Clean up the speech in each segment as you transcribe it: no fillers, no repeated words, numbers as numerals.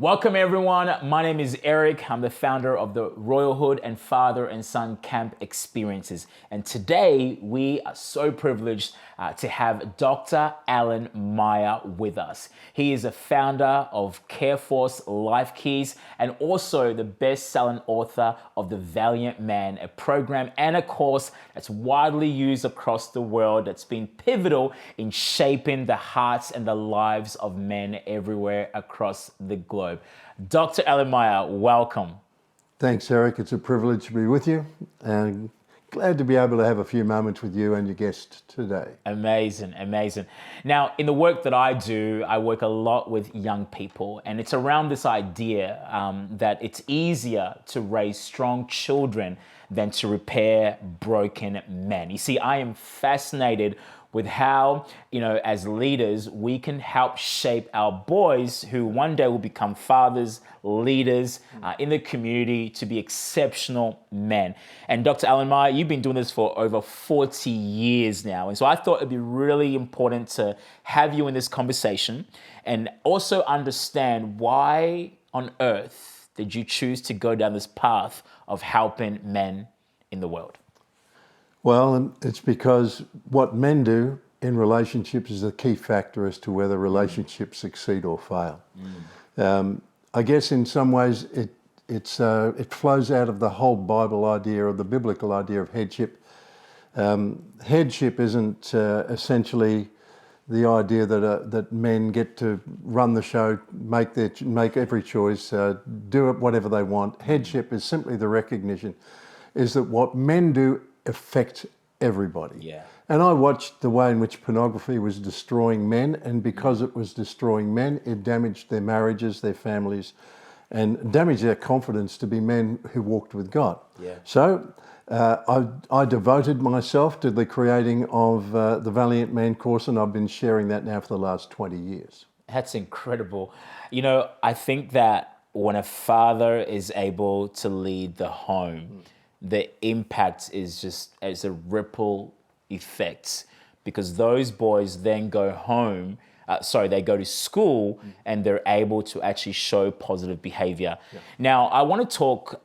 Welcome everyone, my name is Eric. I'm the founder of the Royalhood and Father and Son Camp Experiences. And today we are so privileged to have Dr. Alan Meyer with us. He is a founder of Careforce Life Keys and also the best-selling author of the Valiant Man, a program and a course that's widely used across the world that's been pivotal in shaping the hearts and the lives of men everywhere across the globe. Dr. Alan Meyer, welcome. Thanks, Eric. It's a privilege to be with you and glad to be able to have a few moments with you and your guest today. Amazing, amazing. Now, in the work that I do, I work a lot with young people, and it's around this idea that it's easier to raise strong children than to repair broken men. You see, I am fascinated with how, as leaders, we can help shape our boys who one day will become fathers, leaders in the community to be exceptional men. And Dr. Alan Meyer, you've been doing this for over 40 years now. And so I thought it'd be really important to have you in this conversation and also understand why on earth did you choose to go down this path of helping men in the world? Well, it's because what men do in relationships is a key factor as to whether relationships succeed or fail. I guess in some ways it flows out of the whole Bible idea or the biblical idea of headship. Headship isn't essentially the idea that men get to run the show, make every choice, do it whatever they want. Headship is simply the recognition is that what men do affect everybody. Yeah. And I watched the way in which pornography was destroying men, and because it was destroying men, it damaged their marriages, their families, and damaged their confidence to be men who walked with God. Yeah. So I devoted myself to the creating of the Valiant Man course, and I've been sharing that now for the last 20 years. That's incredible. I think that when a father is able to lead the home, the impact is just as a ripple effect, because those boys then go home, they go to school and they're able to actually show positive behavior. Yeah. Now, I want to talk,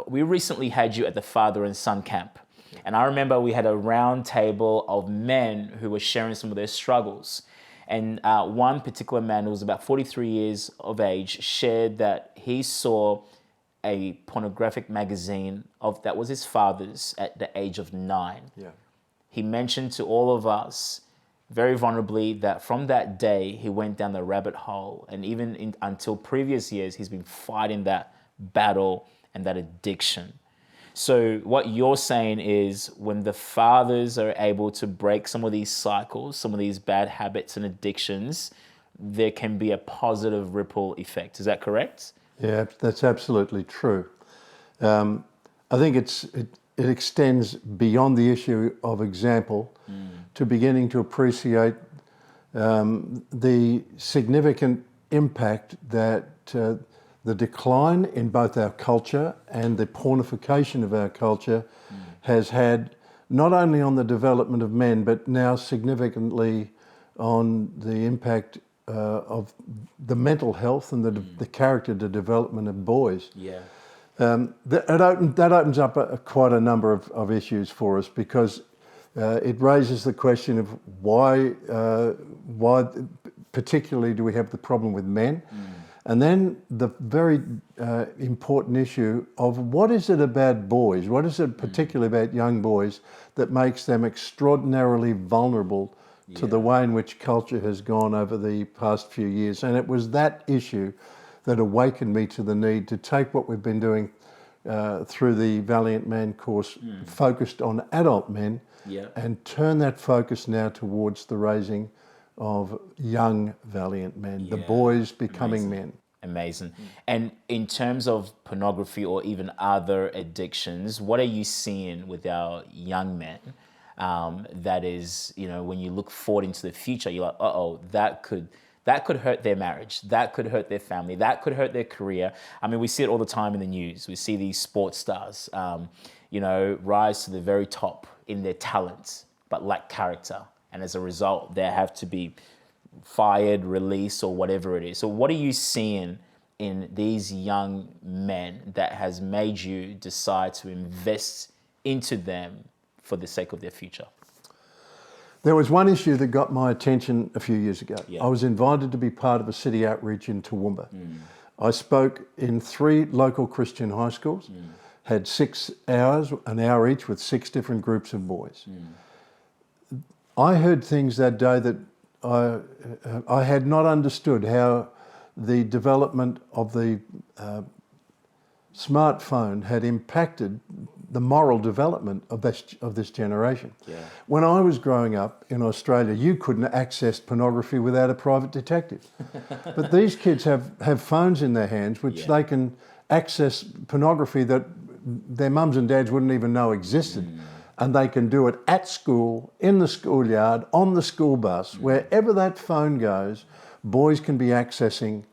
we recently had you at the Father and Son Camp. Yeah. And I remember we had a round table of men who were sharing some of their struggles. And one particular man who was about 43 years of age shared that he saw a pornographic magazine that was his father's at the age of 9. Yeah. He mentioned to all of us very vulnerably that from that day he went down the rabbit hole, and even until previous years he's been fighting that battle and that addiction. So what you're saying is when the fathers are able to break some of these cycles, some of these bad habits and addictions, there can be a positive ripple effect. Is that correct? Yeah, that's absolutely true. I think it extends beyond the issue of example to beginning to appreciate the significant impact that the decline in both our culture and the pornification of our culture has had, not only on the development of men, but now significantly on the impact of the mental health and the character, the development of boys. Yeah. That opens up quite a number of issues for us, because it raises the question of why particularly do we have the problem with men? And then the very important issue of what is it about boys, what is it particularly about young boys that makes them extraordinarily vulnerable to the way in which culture has gone over the past few years. And it was that issue that awakened me to the need to take what we've been doing through the Valiant Man course, focused on adult men, and turn that focus now towards the raising of young valiant men, the boys becoming men. Amazing. And in terms of pornography or even other addictions, what are you seeing with our young men? That is, when you look forward into the future, you're like, that could hurt their marriage, that could hurt their family, that could hurt their career. I mean, we see it all the time in the news. We see these sports stars, rise to the very top in their talents, but lack character. And as a result, they have to be fired, released, or whatever it is. So what are you seeing in these young men that has made you decide to invest into them for the sake of their future? There was one issue that got my attention a few years ago. Yeah. I was invited to be part of a city outreach in Toowoomba. I spoke in 3 local Christian high schools, had 6 hours, an hour each with 6 different groups of boys. I heard things that day that I had not understood, how the development of the smartphone had impacted the moral development of this generation. Yeah. When I was growing up in Australia, you couldn't access pornography without a private detective. But these kids have phones in their hands which they can access pornography that their mums and dads wouldn't even know existed. And they can do it at school, in the schoolyard, on the school bus, wherever that phone goes, boys can be accessing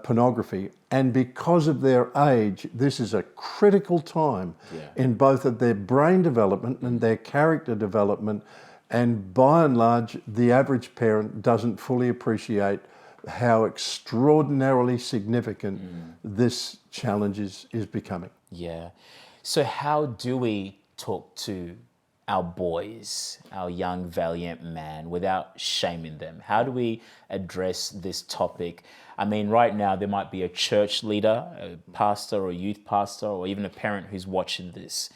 pornography. And because of their age, this is a critical time in both of their brain development and their character development. And by and large, the average parent doesn't fully appreciate how extraordinarily significant this challenge is becoming. Yeah. So how do we talk to our boys, our young, valiant man, without shaming them? How do we address this topic? I mean, right now, there might be a church leader, a pastor or a youth pastor, or even a parent who's watching this,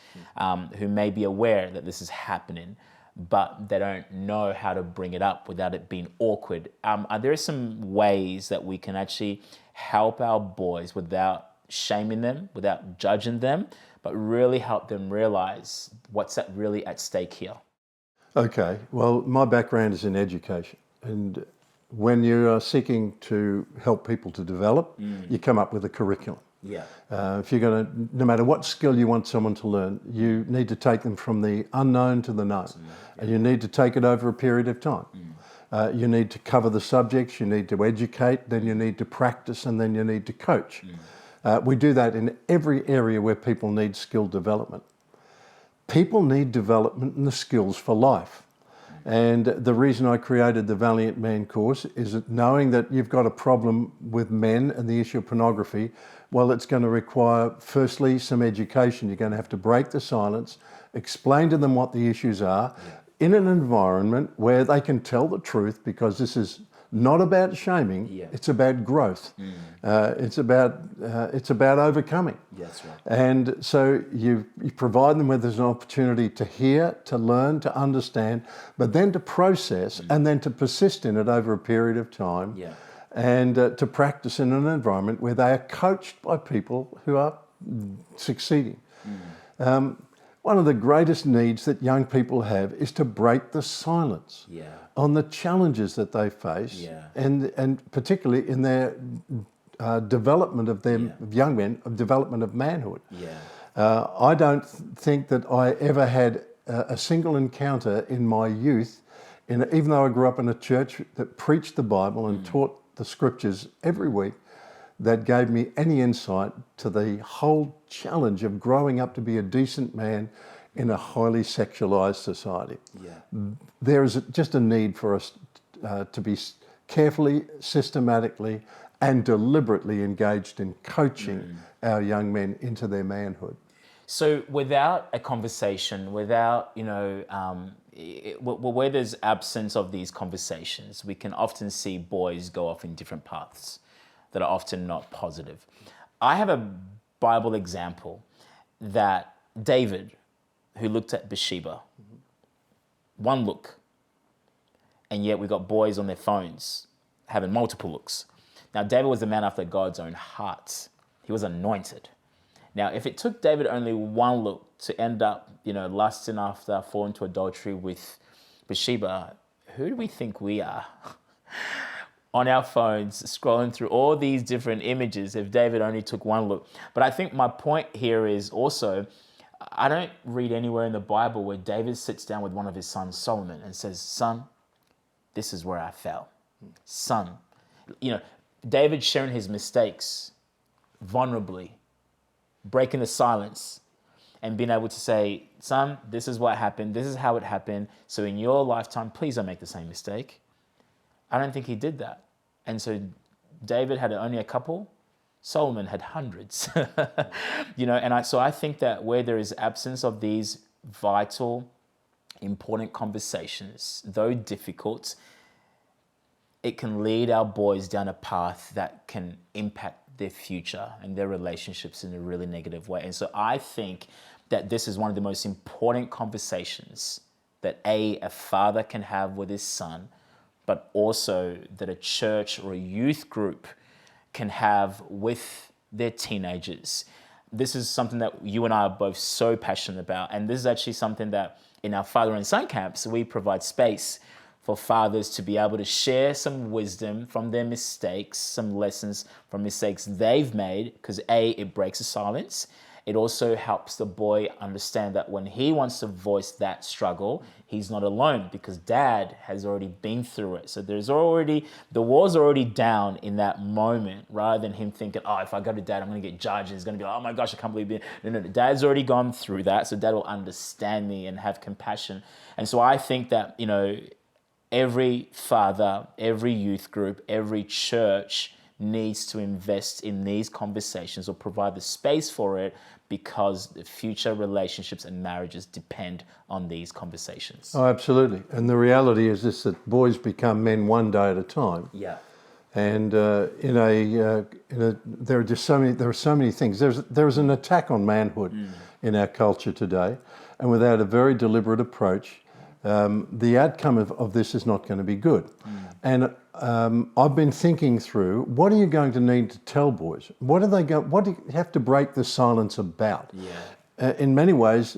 who may be aware that this is happening, but they don't know how to bring it up without it being awkward. Are there some ways that we can actually help our boys without shaming them, without judging them, but really help them realize what's really at stake here? Okay, well, my background is in education. And when you are seeking to help people to develop, you come up with a curriculum. Yeah. If you're going to, no matter what skill you want someone to learn, you need to take them from the unknown to the known. And you need to take it over a period of time. You need to cover the subjects, you need to educate, then you need to practice, and then you need to coach. We do that in every area where people need skill development. People need development in the skills for life. And the reason I created the Valiant Man course is that knowing that you've got a problem with men and the issue of pornography, well, it's going to require, firstly, some education. You're going to have to break the silence, explain to them what the issues are in an environment where they can tell the truth, because this is not about shaming, it's about growth. It's about overcoming. That's right. And so you provide them with an opportunity to hear, to learn, to understand, but then to process and then to persist in it over a period of time. And to practice in an environment where they are coached by people who are succeeding. One of the greatest needs that young people have is to break the silence on the challenges that they face, and particularly in their development of their young men, of development of manhood. I don't think that I ever had a single encounter in my youth, even though I grew up in a church that preached the Bible and taught the scriptures every week, that gave me any insight to the whole challenge of growing up to be a decent man in a highly sexualized society. There is just a need for us to be carefully, systematically, and deliberately engaged in coaching our young men into their manhood. So without a conversation, without, where there's absence of these conversations, we can often see boys go off in different paths that are often not positive. I have a Bible example that David, who looked at Bathsheba, one look, and yet we got boys on their phones having multiple looks. Now, David was a man after God's own heart. He was anointed. Now, if it took David only one look to end up, lusting after, fall into adultery with Bathsheba, who do we think we are? On our phones, scrolling through all these different images, if David only took one look. But I think my point here is also, I don't read anywhere in the Bible where David sits down with one of his sons, Solomon, and says, son, this is where I fell. Son, David sharing his mistakes vulnerably, breaking the silence, and being able to say, son, this is what happened, this is how it happened, so in your lifetime, please don't make the same mistake. I don't think he did that. And so David had only a couple, Solomon had hundreds. So I think that where there is absence of these vital, important conversations, though difficult, it can lead our boys down a path that can impact their future and their relationships in a really negative way. And so I think that this is one of the most important conversations that a father can have with his son, but also that a church or a youth group can have with their teenagers. This is something that you and I are both so passionate about. And this is actually something that in our father and son camps, we provide space for fathers to be able to share some wisdom from their mistakes, some lessons from mistakes they've made, because A, it breaks the silence. It also helps the boy understand that when he wants to voice that struggle, he's not alone because dad has already been through it. So the wall's already down in that moment, rather than him thinking, oh, if I go to dad, I'm going to get judged. And he's going to be like, oh my gosh, I can't believe it. No, dad's already gone through that. So dad will understand me and have compassion. And so I think that, every father, every youth group, every church needs to invest in these conversations or provide the space for it, because the future relationships and marriages depend on these conversations. Oh, absolutely. And the reality is this, that boys become men one day at a time. Yeah. And there are so many things. There's an attack on manhood in our culture today, and without a very deliberate approach, the outcome of this is not going to be good. And I've been thinking through, what are you going to need to tell boys? What do you have to break the silence about? Yeah. In many ways,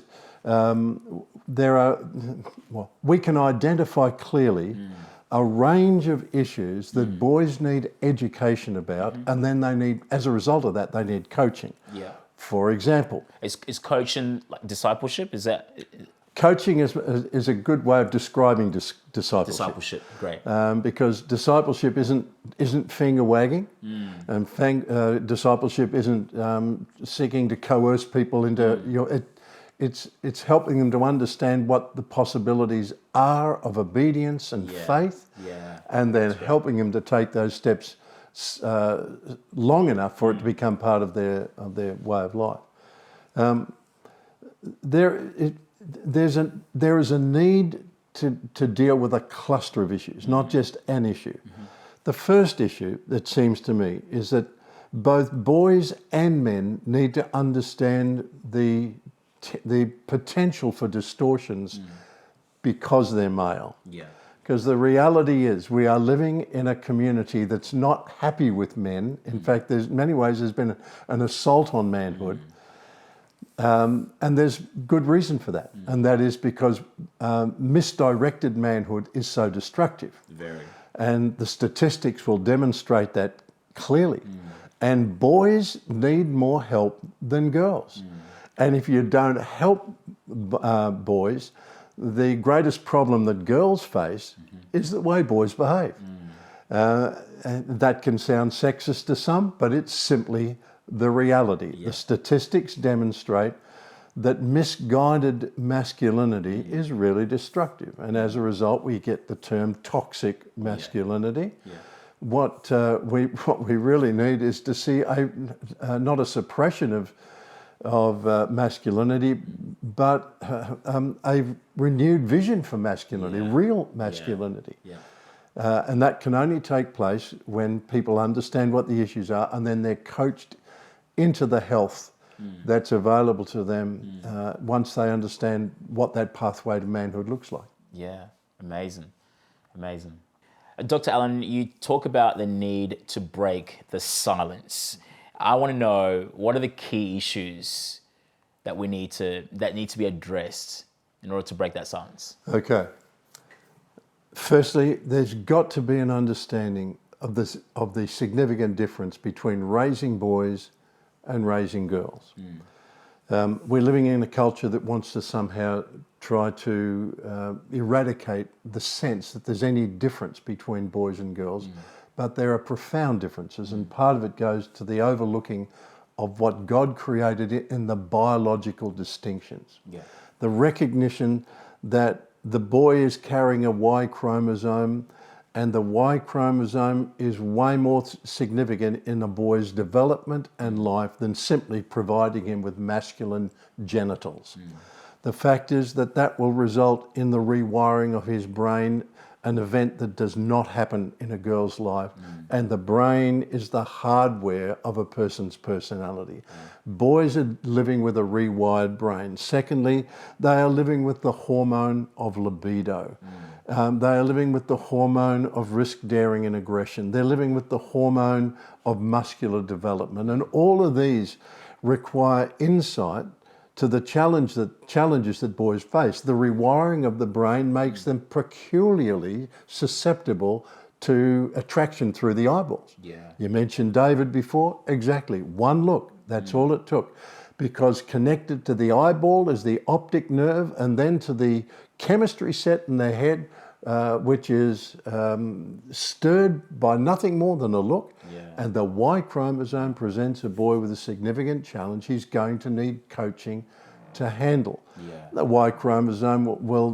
we can identify clearly a range of issues that boys need education about, and then as a result of that, they need coaching. Yeah. For example, is coaching like discipleship? Is that coaching is a good way of describing discipleship. Discipleship, great. Because discipleship isn't finger wagging, and discipleship isn't seeking to coerce people into It's helping them to understand what the possibilities are of obedience and faith, and then helping them to take those steps long enough for it to become part of their way of life. There is a need to deal with a cluster of issues, not just an issue. The first issue, that seems to me, is that both boys and men need to understand the potential for distortions because they're male. Yeah. Because the reality is we are living in a community that's not happy with men. In fact, there's many ways there's been an assault on manhood. And there's good reason for that. And that is because misdirected manhood is so destructive. Very. And the statistics will demonstrate that clearly. And boys need more help than girls. And if you don't help boys, the greatest problem that girls face is the way boys behave. And that can sound sexist to some, but it's simply the reality. Yeah. The statistics demonstrate that misguided masculinity is really destructive. And as a result, we get the term toxic masculinity. Yeah. What we really need is to see not a suppression of masculinity, but a renewed vision for masculinity, real masculinity. And that can only take place when people understand what the issues are, and then they're coached into the health that's available to them once they understand what that pathway to manhood looks like. Yeah, amazing. Dr. Allen, you talk about the need to break the silence. I want to know, what are the key issues that need to be addressed in order to break that silence? Okay. Firstly, there's got to be an understanding of the significant difference between raising boys and raising girls. We're living in a culture that wants to somehow try to eradicate the sense that there's any difference between boys and girls. But there are profound differences, and part of it goes to the overlooking of what God created in the biological distinctions. Yeah. The recognition that the boy is carrying a Y chromosome and the Y chromosome is way more significant in a boy's development and life than simply providing him with masculine genitals. The fact is that that will result in the rewiring of his brain, an event that does not happen in a girl's life. And the brain is the hardware of a person's personality. Boys are living with a rewired brain. Secondly, they are living with the hormone of libido. They are living with the hormone of risk, daring and aggression. They're living with the hormone of muscular development. And all of these require insight to the challenges that boys face. The rewiring of the brain makes them peculiarly susceptible to attraction through the eyeballs. Yeah. You mentioned David before. Exactly. One look. That's all it took. Because connected to the eyeball is the optic nerve, and then to the chemistry set in their head, which is stirred by nothing more than a look. And the Y chromosome presents a boy with a significant challenge he's going to need coaching to handle. The Y chromosome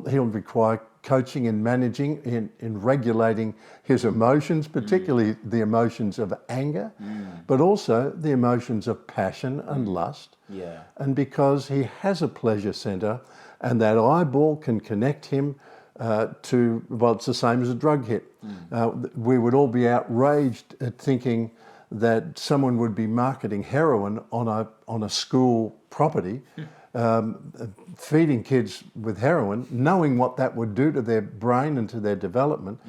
he'll require coaching in managing, in regulating his emotions, particularly the emotions of anger, but also the emotions of passion and lust. And because he has a pleasure center, and that eyeball can connect him to, well, it's the same as a drug hit. We would all be outraged at thinking that someone would be marketing heroin on a school property, feeding kids with heroin, knowing what that would do to their brain and to their development.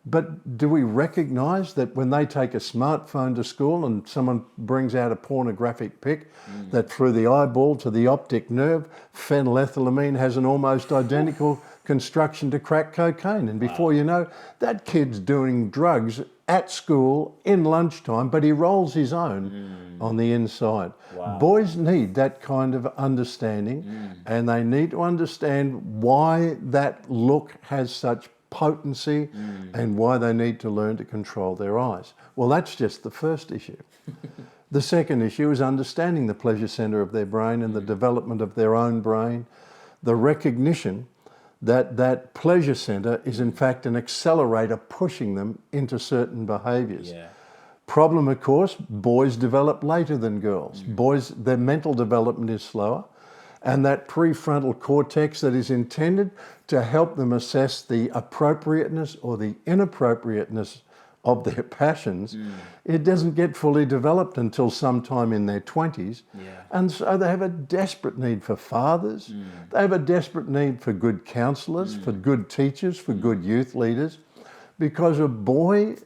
But do we recognise that when they take a smartphone to school and someone brings out a pornographic pic, that through the eyeball to the optic nerve, phenylethylamine has an almost identical construction to crack cocaine? And before you know, that kid's doing drugs at school in lunchtime, but he rolls his own on the inside. Boys need that kind of understanding, and they need to understand why that look has such potency and why they need to learn to control their eyes. Well, that's just the first issue. The second issue is understanding the pleasure center of their brain and the development of their own brain, the recognition that that pleasure center is in fact an accelerator pushing them into certain behaviors. Problem, of course, boys develop later than girls. Boys, their mental development is slower, and that prefrontal cortex that is intended to help them assess the appropriateness or the inappropriateness of their passions, it doesn't get fully developed until sometime in their 20s. And so they have a desperate need for fathers. They have a desperate need for good counsellors, for good teachers, for good youth leaders. Because a boy,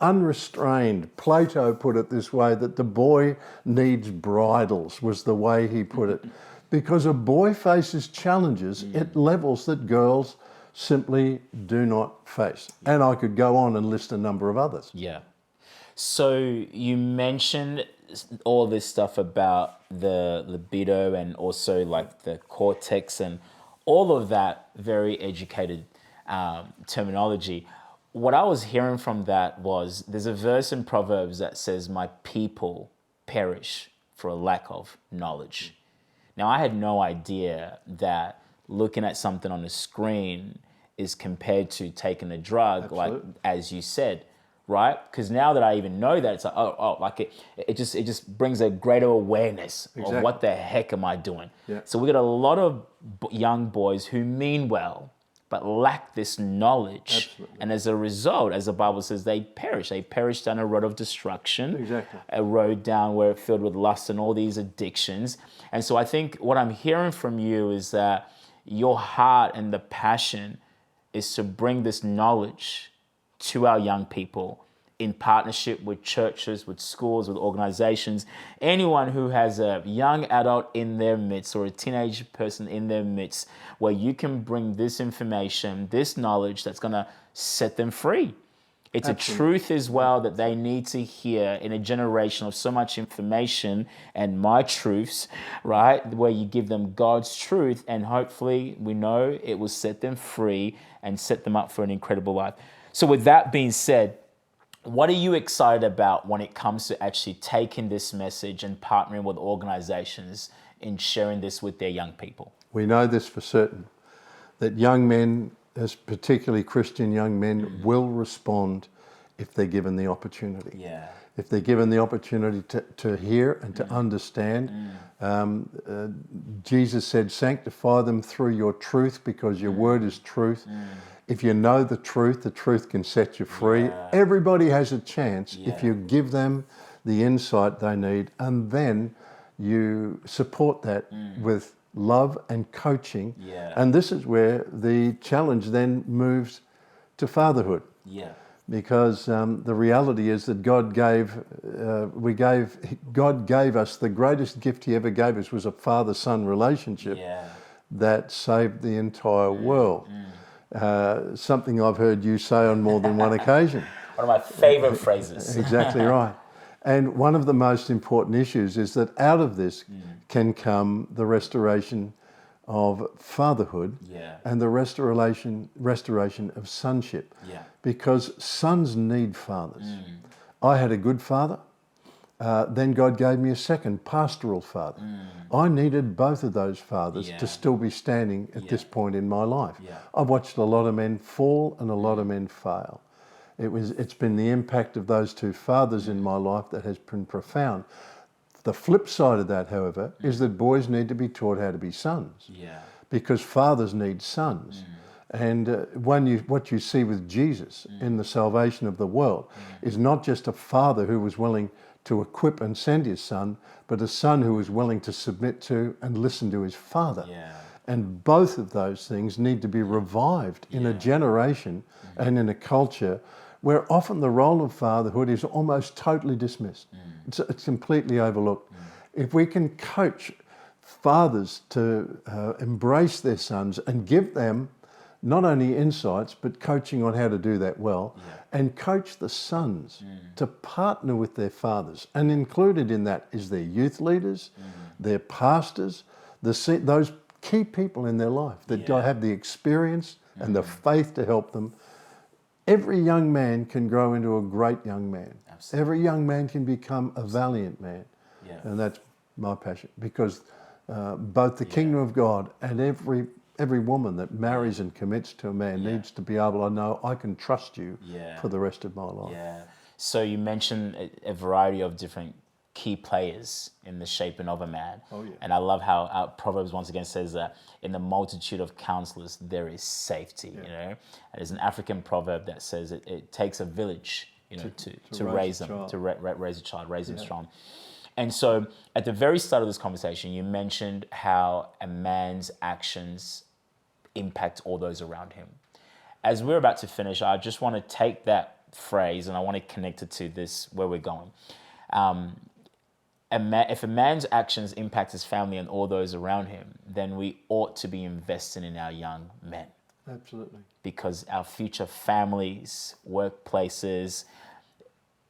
unrestrained, Plato put it this way, that the boy needs bridles, was the way he put it. Because a boy faces challenges at levels that girls simply do not face. And I could go on and list a number of others. So you mentioned all this stuff about the libido and also like the cortex and all of that very educated terminology. What I was hearing from that was there's a verse in Proverbs that says, "My people perish for a lack of knowledge." Now, I had no idea that looking at something on the screen is compared to taking a drug, like as you said, right? Because now that I even know that, it's like, like it just brings a greater awareness of what the heck am I doing? So we got a lot of young boys who mean well, but lack this knowledge. And as a result, as the Bible says, they perish. They perish down a road of destruction, a road down where it's filled with lust and all these addictions. And so I think what I'm hearing from you is that your heart and the passion is to bring this knowledge to our young people in partnership with churches, with schools, with organizations, anyone who has a young adult in their midst or a teenage person in their midst, where you can bring this information, this knowledge that's going to set them free. It's a truth as well that they need to hear in a generation of so much information and my truths, right? Where you give them God's truth, and hopefully we know it will set them free and set them up for an incredible life. So with that being said, what are you excited about when it comes to actually taking this message and partnering with organizations in sharing this with their young people? We know this for certain, that young men as particularly Christian young men, will respond if they're given the opportunity. Yeah. If they're given the opportunity to hear and to understand. Jesus said, sanctify them through your truth because your word is truth. If you know the truth can set you free. Yeah. Everybody has a chance if you give them the insight they need, and then you support that with love and coaching. Yeah. And this is where the challenge then moves to fatherhood. Yeah. Because the reality is that God gave us the greatest gift He ever gave us was a father-son relationship that saved the entire world. Something I've heard you say on more than one occasion. One of my favorite phrases. Exactly right. And one of the most important issues is that out of this can come the restoration of fatherhood and the restoration of sonship. Yeah. Because sons need fathers. I had a good father. Then God gave me a second pastoral father. I needed both of those fathers to still be standing at this point in my life. I've watched a lot of men fall and a lot of men fail. It's been the impact of those two fathers in my life that has been profound. The flip side of that, however, is that boys need to be taught how to be sons. Because fathers need sons. And what you see with Jesus in the salvation of the world is not just a father who was willing to equip and send his son, but a son who was willing to submit to and listen to his father. And both of those things need to be revived in a generation and in a culture where often the role of fatherhood is almost totally dismissed. It's completely overlooked. If we can coach fathers to embrace their sons and give them not only insights, but coaching on how to do that well, and coach the sons to partner with their fathers. And included in that is their youth leaders, their pastors, those key people in their life that have the experience and the faith to help them. Every young man can grow into a great young man. Absolutely. Every young man can become a valiant man. And that's my passion, because both the kingdom of God and every woman that marries and commits to a man needs to be able to know, I can trust you for the rest of my life. So you mentioned a variety of different key players in the shaping of a man. And I love how Proverbs once again says that in the multitude of counselors there is safety. You know, and there's an African proverb that says it takes a village, to raise them, to raise a child, raise them strong. And so at the very start of this conversation, you mentioned how a man's actions impact all those around him. As we're about to finish, I just want to take that phrase and I want to connect it to this, where we're going. If a man's actions impact his family and all those around him, then we ought to be investing in our young men. Absolutely. Because our future families, workplaces,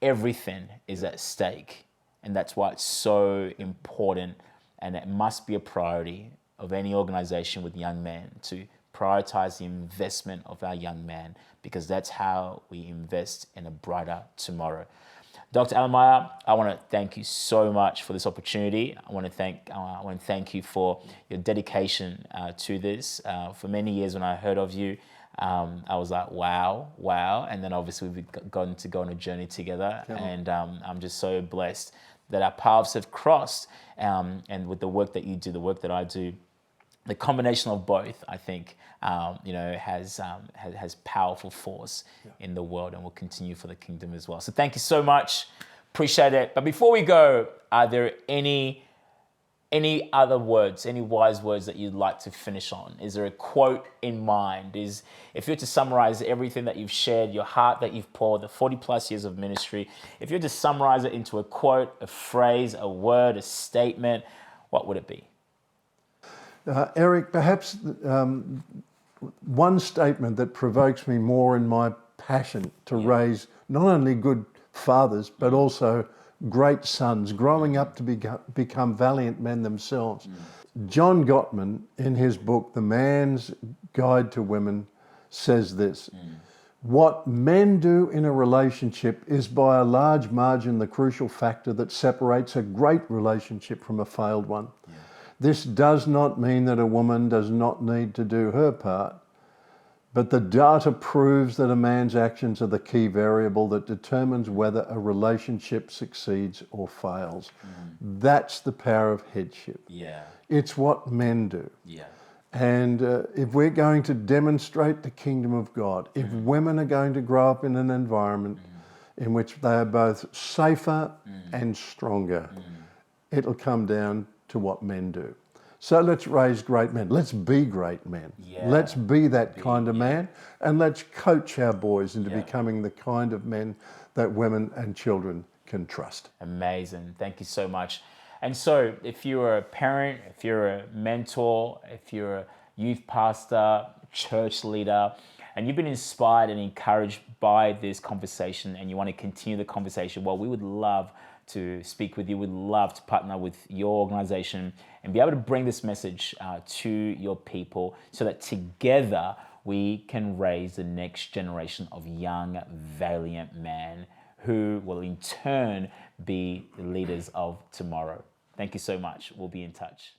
everything is at stake. And that's why it's so important, and it must be a priority of any organization with young men to prioritize the investment of our young man, because that's how we invest in a brighter tomorrow. Dr. Alan Meyer, I want to thank you so much for this opportunity. I want to thank you for your dedication to this. For many years when I heard of you, I was like, wow. And then obviously we've gotten to go on a journey together. And I'm just so blessed that our paths have crossed. And with the work that you do, the work that I do, the combination of both, I think, has powerful force in the world, and will continue for the kingdom as well. So thank you so much. Appreciate it. But before we go, are there any other words, any wise words that you'd like to finish on? Is there a quote in mind? If you're to summarize everything that you've shared, your heart that you've poured, the 40 plus years of ministry, if you're to summarize it into a quote, a phrase, a word, a statement, what would it be? Eric, perhaps one statement that provokes me more in my passion to raise not only good fathers, but also great sons growing up to become valiant men themselves. John Gottman, in his book, The Man's Guide to Women, says this: what men do in a relationship is by a large margin the crucial factor that separates a great relationship from a failed one. This does not mean that a woman does not need to do her part, But the data proves that a man's actions are the key variable that determines whether a relationship succeeds or fails. That's the power of headship. Yeah. It's what men do. Yeah. And if we're going to demonstrate the kingdom of God, if women are going to grow up in an environment in which they are both safer and stronger, it'll come down to what men do. So let's raise great men. Let's be great men. Yeah. Let's be that kind of man, and let's coach our boys into becoming the kind of men that women and children can trust. Amazing. Thank you so much. And so if you're a parent, if you're a mentor, if you're a youth pastor, church leader, and you've been inspired and encouraged by this conversation and you want to continue the conversation, well, we would love to speak with you. We'd love to partner with your organization and be able to bring this message to your people so that together we can raise the next generation of young, valiant men who will in turn be the leaders of tomorrow. Thank you so much. We'll be in touch.